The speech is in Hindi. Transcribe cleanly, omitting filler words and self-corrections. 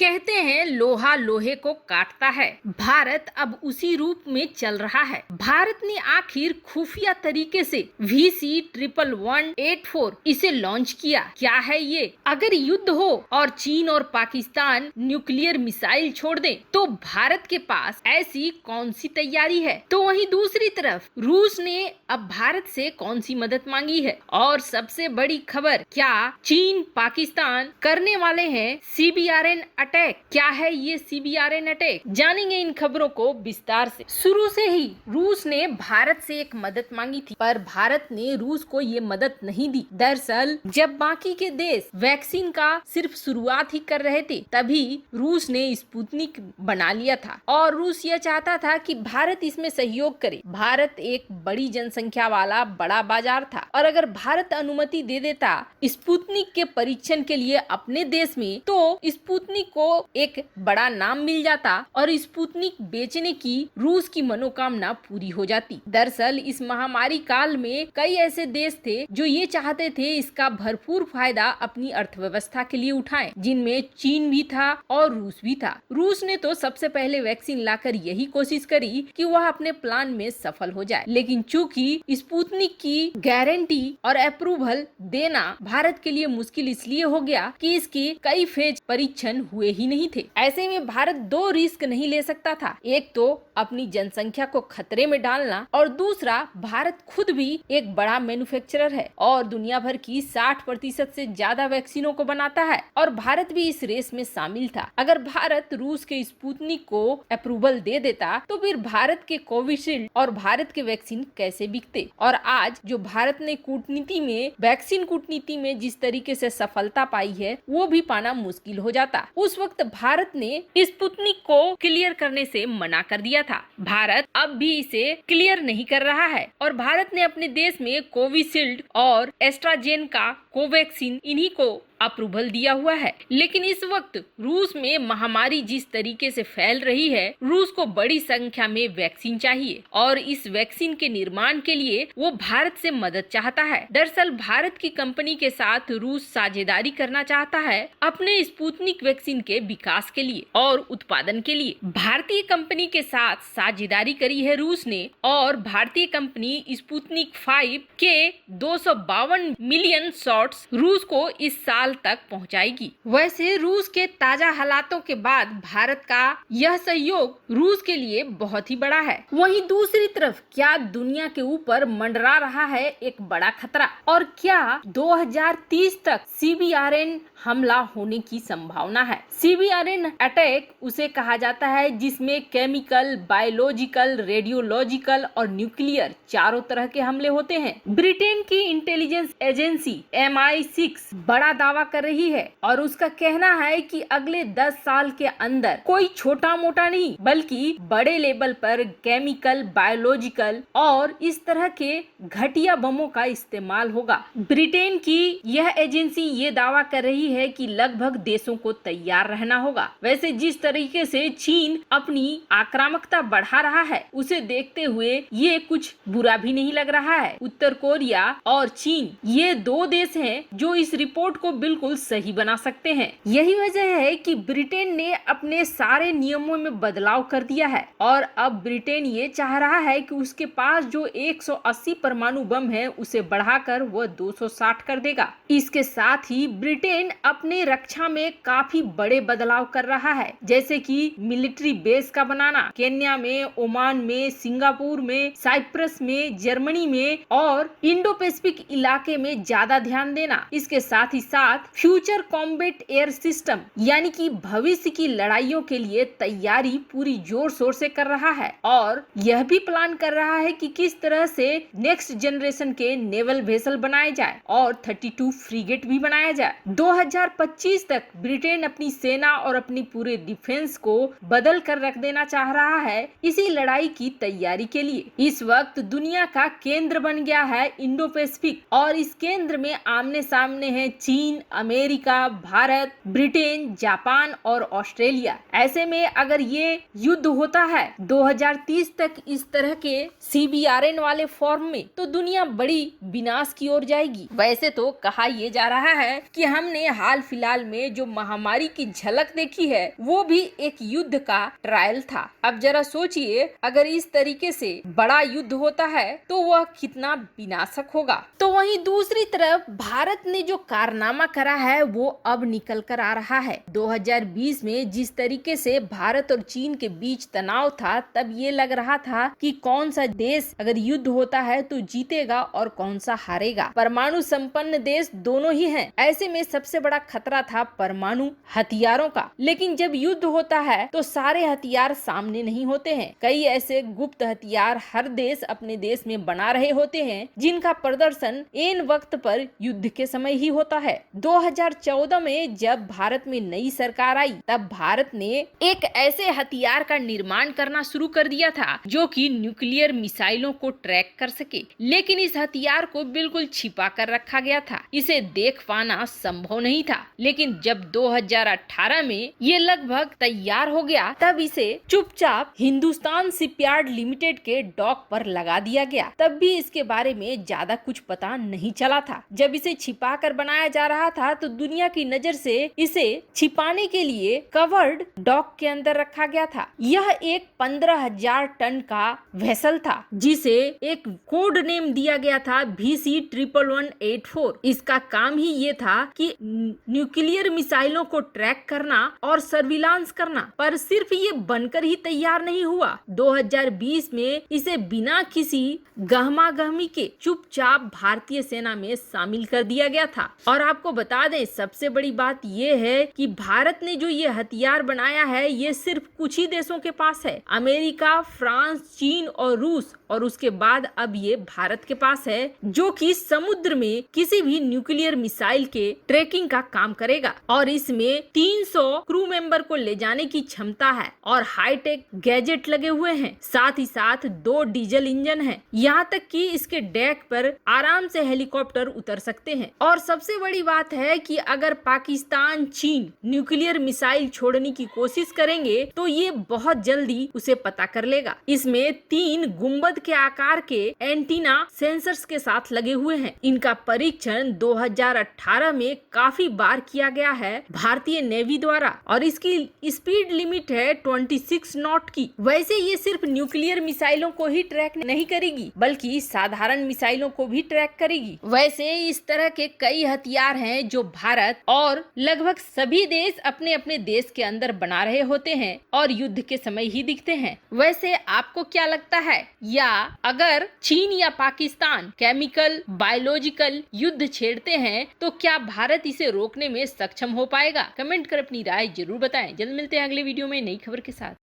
कहते हैं लोहा लोहे को काटता है। भारत अब उसी रूप में चल रहा है। भारत ने आखिर खुफिया तरीके से VC-11184 इसे लॉन्च किया। क्या है ये? अगर युद्ध हो और चीन और पाकिस्तान न्यूक्लियर मिसाइल छोड़ दें, तो भारत के पास ऐसी कौन सी तैयारी है? तो वहीं दूसरी तरफ रूस ने अब भारत से कौन सी मदद मांगी है? और सबसे बड़ी खबर, क्या चीन पाकिस्तान करने वाले हैं CBRN अटैक? क्या है ये CBRN अटैक? जानेंगे इन खबरों को विस्तार से। शुरू से ही रूस ने भारत से एक मदद मांगी थी, पर भारत ने रूस को ये मदद नहीं दी। दरअसल जब बाकी के देश वैक्सीन का सिर्फ शुरुआत ही कर रहे थे, तभी रूस ने स्पुतनिक बना लिया था और रूस ये चाहता था कि भारत इसमें सहयोग करे। भारत एक बड़ी जनसंख्या वाला बड़ा बाजार था और अगर भारत अनुमति दे देता स्पुतनिक के परीक्षण के लिए अपने देश में, तो स्पुतनिक को एक बड़ा नाम मिल जाता और स्पुतनिक बेचने की रूस की मनोकामना पूरी हो जाती। दरअसल इस महामारी काल में कई ऐसे देश थे जो ये चाहते थे इसका भरपूर फायदा अपनी अर्थव्यवस्था के लिए उठाएं, जिनमें चीन भी था और रूस भी था। रूस ने तो सबसे पहले वैक्सीन लाकर यही कोशिश करी कि वह अपने प्लान में सफल हो जाए, लेकिन चूंकि स्पुतनिक की गारंटी और अप्रूवल देना भारत के लिए मुश्किल इसलिए हो गया कि इसकी कई फेज परीक्षण हुए ही नहीं थे। ऐसे में भारत दो रिस्क नहीं ले सकता था, एक तो अपनी जनसंख्या को खतरे में डालना और दूसरा भारत खुद भी एक बड़ा मैन्युफैक्चरर है और दुनिया भर की 60% से ज्यादा वैक्सीनों को बनाता है और भारत भी इस रेस में शामिल था। अगर भारत रूस के स्पुतनिक को अप्रूवल दे देता, तो फिर भारत के कोविशील्ड और भारत के वैक्सीन कैसे बिकते? और आज जो भारत ने कूटनीति में वैक्सीन कूटनीति में जिस तरीके से सफलता पाई है, वो भी पाना मुश्किल हो जाता। उस वक्त भारत ने स्पुतनिक को क्लियर करने से मना कर दिया था। भारत अब भी इसे क्लियर नहीं कर रहा है और भारत ने अपने देश में कोविशील्ड और एस्ट्राजेनेका कोवैक्सीन इन्हीं को अप्रूवल दिया हुआ है। लेकिन इस वक्त रूस में महामारी जिस तरीके से फैल रही है, रूस को बड़ी संख्या में वैक्सीन चाहिए और इस वैक्सीन के निर्माण के लिए वो भारत से मदद चाहता है। दरअसल भारत की कंपनी के साथ रूस साझेदारी करना चाहता है अपने स्पुतनिक वैक्सीन के विकास के लिए और उत्पादन के लिए। भारतीय कंपनी के साथ साझेदारी करी है रूस ने और भारतीय कंपनी स्पुतनिक 5 के 252 मिलियन शॉट्स रूस को इस साल तक पहुंचाएगी। वैसे रूस के ताजा हालातों के बाद भारत का यह सहयोग रूस के लिए बहुत ही बड़ा है। वहीं दूसरी तरफ क्या दुनिया के ऊपर मंडरा रहा है एक बड़ा खतरा, और क्या 2030 तक CBRN हमला होने की संभावना है। CBRN अटैक उसे कहा जाता है जिसमें केमिकल, बायोलॉजिकल, रेडियोलॉजिकल और न्यूक्लियर चारों तरह के हमले होते हैं। ब्रिटेन की इंटेलिजेंस एजेंसी MI6 बड़ा दावा कर रही है और उसका कहना है कि अगले 10 साल के अंदर कोई छोटा मोटा नहीं बल्कि बड़े लेवल पर केमिकल, बायोलॉजिकल और इस तरह के घटिया बमों का इस्तेमाल होगा। ब्रिटेन की यह एजेंसी ये दावा कर रही है कि लगभग देशों को तैयार रहना होगा। वैसे जिस तरीके से चीन अपनी आक्रामकता बढ़ा रहा है, उसे देखते हुए ये कुछ बुरा भी नहीं लग रहा है। उत्तर कोरिया और चीन ये दो देश हैं जो इस रिपोर्ट को बिल्कुल सही बना सकते हैं। यही वजह है कि ब्रिटेन ने अपने सारे नियमों में बदलाव कर दिया है और अब ब्रिटेन ये चाह रहा है कि उसके पास जो 180 परमाणु बम है उसे बढ़ाकर वह 260 कर देगा। इसके साथ ही ब्रिटेन अपने रक्षा में काफी बड़े बदलाव कर रहा है, जैसे कि मिलिट्री बेस का बनाना केन्या में, ओमान में, सिंगापुर में, साइप्रस में, जर्मनी में और इंडो पैसिफिक इलाके में ज्यादा ध्यान देना। इसके साथ ही साथ फ्यूचर कॉम्बैट एयर सिस्टम यानी कि भविष्य की लड़ाइयों के लिए तैयारी पूरी जोर शोर से कर रहा है और यह भी प्लान कर रहा है कि किस तरह से नेक्स्ट जनरेशन के नेवल वेसल बनाए जाए और 32 फ्रीगेट भी बनाया जाए। 2025 तक ब्रिटेन अपनी सेना और अपनी पूरे डिफेंस को बदल कर रख देना चाह रहा है इसी लड़ाई की तैयारी के लिए। इस वक्त दुनिया का केंद्र बन गया है इंडो पैसिफिक और इस केंद्र में आमने सामने है चीन, अमेरिका, भारत, ब्रिटेन, जापान और ऑस्ट्रेलिया। ऐसे में अगर ये युद्ध होता है 2030 तक इस तरह के CBRN वाले फॉर्म में, तो दुनिया बड़ी विनाश की ओर जाएगी। वैसे तो कहा यह जा रहा है कि हमने हाल फिलहाल में जो महामारी की झलक देखी है वो भी एक युद्ध का ट्रायल था। अब जरा सोचिए, अगर इस तरीके से बड़ा युद्ध होता है तो वह कितना विनाशक होगा। तो वहीं दूसरी तरफ भारत ने जो कारनामा करा है वो अब निकल कर आ रहा है। 2020 में जिस तरीके से भारत और चीन के बीच तनाव था, तब ये लग रहा था कि कौन सा देश अगर युद्ध होता है तो जीतेगा और कौन सा हारेगा। परमाणु संपन्न देश दोनों ही हैं। ऐसे में सबसे बड़ा खतरा था परमाणु हथियारों का। लेकिन जब युद्ध होता है तो सारे हथियार सामने नहीं होते हैं। कई ऐसे गुप्त हथियार हर देश अपने देश में बना रहे होते हैं, जिनका प्रदर्शन ऐन वक्त पर युद्ध के समय ही होता है। 2014 में जब भारत में नई सरकार आई, तब भारत ने एक ऐसे हथियार का निर्माण करना शुरू कर दिया था जो कि न्यूक्लियर मिसाइलों को ट्रैक कर सके। लेकिन इस हथियार को बिल्कुल छिपा कर रखा गया था, इसे देख पाना संभव नहीं था। लेकिन जब 2018 में ये लगभग तैयार हो गया, तब इसे चुपचाप हिंदुस्तान शिपयार्ड लिमिटेड के डॉक पर लगा दिया गया। तब भी इसके बारे में ज्यादा कुछ पता नहीं चला था। जब इसे छिपा कर बनाया जा रहा था तो दुनिया की नजर से इसे छिपाने के लिए कवर्ड डॉक के अंदर रखा गया था। यह एक 15,000 टन का वेसल था, जिसे एक कोड नेम दिया गया था VC-11184। इसका काम ही ये था कि न्यूक्लियर मिसाइलों को ट्रैक करना और सर्विलांस करना। पर सिर्फ ये बनकर ही तैयार नहीं हुआ। 2020 में इसे बिना किसी गहमा-गहमी के चुपचाप भारतीय सेना में शामिल कर दिया गया था। और आपको बता दें, सबसे बड़ी बात ये है कि भारत ने जो ये हथियार बनाया है, ये सिर्फ कुछ ही देशों के पास है। अमेरिका, फ्रांस, चीन और रूस, और उसके बाद अब ये भारत के पास है, जो कि समुद्र में किसी भी न्यूक्लियर मिसाइल के ट्रैकिंग का काम करेगा। और इसमें 300 क्रू मेंबर को ले जाने की क्षमता है और हाईटेक गैजेट लगे हुए हैं। साथ ही साथ 2 डीजल इंजन हैं। यहाँ तक कि इसके डेक पर आराम से हेलीकॉप्टर उतर सकते हैं। और सबसे बड़ी बात है कि अगर पाकिस्तान, चीन न्यूक्लियर मिसाइल छोड़ने की कोशिश करेंगे तो ये बहुत जल्दी उसे पता कर लेगा। इसमें 3 गुंबद के आकार के एंटीना सेंसर्स के साथ लगे हुए हैं। इनका परीक्षण 2018 में काफी बार किया गया है भारतीय नेवी द्वारा, और इसकी स्पीड लिमिट है 26 नॉट की। वैसे ये सिर्फ न्यूक्लियर मिसाइलों को ही ट्रैक नहीं करेगी, बल्कि साधारण मिसाइलों को भी ट्रैक करेगी। वैसे इस तरह के कई हथियार हैं जो भारत और लगभग सभी देश अपने अपने देश के अंदर बना रहे होते हैं और युद्ध के समय ही दिखते हैं। वैसे आपको क्या लगता है, या अगर चीन या पाकिस्तान केमिकल, बायोलॉजिकल युद्ध छेड़ते हैं तो क्या भारत इसे रोकने में सक्षम हो पाएगा? कमेंट कर अपनी राय जरूर बताएं। जल्द मिलते हैं अगले वीडियो में नई खबर के साथ।